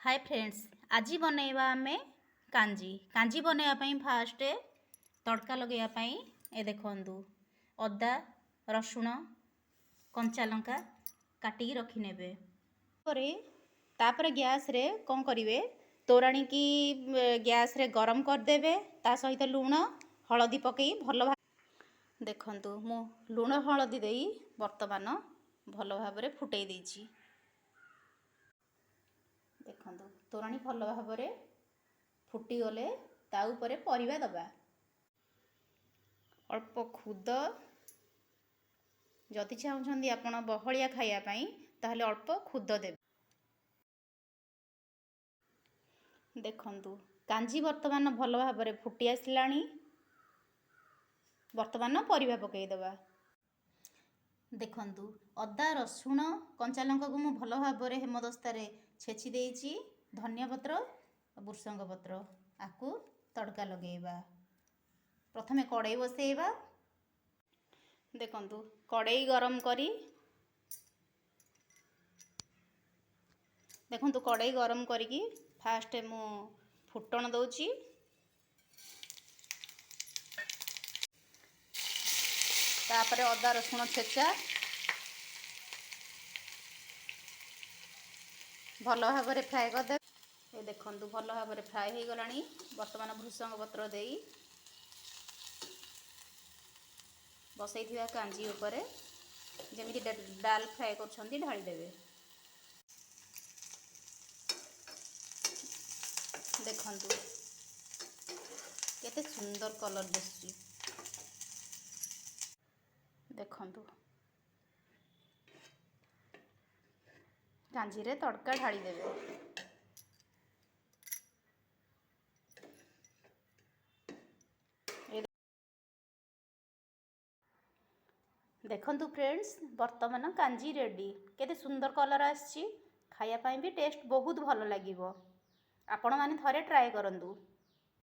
Hi friends, आज बनैबा आमे kanji kanji बनैबा fast तड़का लगैबा ए देखंतु अदा रसुण कंचा लंका काटी रखी नेबे। तापर गैस रे कौन करिवे तोराणी की गैस रे गरम कर देबे। ता सहित लूण हळदी पकई भल देखंतु मु लूण हळदी देई वर्तमान भल भाबरे फुटई देछि। देखंतु तोराणी भल भाबरे फुटी गले ता उपरे परिबा दबा। अल्प खुद जदि चाहूछंदी आपण बहलिया खाइया पई ताहले अल्प खुद देबे। देखंतु कांजी वर्तमान भल भाबरे फुटी आसलाणी। वर्तमान परिबा पकई दबा। देखंतु अदा रसुण कंचा लंका को मु भल भाबरे हेमदस्तारे छेची देइछि। धनिया पत्र भृषंग पत्र आकु तड़का लगेइबा। प्रथमे कड़ाई बसेइबा। देखंतु कड़ाई गरम करी देखंतु कड़ाई गरम करिकी फास्ट मु फुटण दउछि। तापरे अदा रसुण छेचा भल भाबरे फ्राए कर दे। ए देखंतु भल भाबरे फ्राए हे गलानी। वर्तमान भृषंग पत्र देई बसैथिबा कांजी उपरे जेमिति डाल फ्राए करछंती ढाली देबे। देखंतु केते सुंदर कलर दिसछि। देखंतु कांजी रे तड़का ढाली देबे। देखंतु फ्रेंड्स वर्तमान कांजी रेडी। केते सुंदर कलर आछि। खाया पाई भी टेस्ट बहुत भल लागिवो। आपण माने थरे ट्राई करंतु।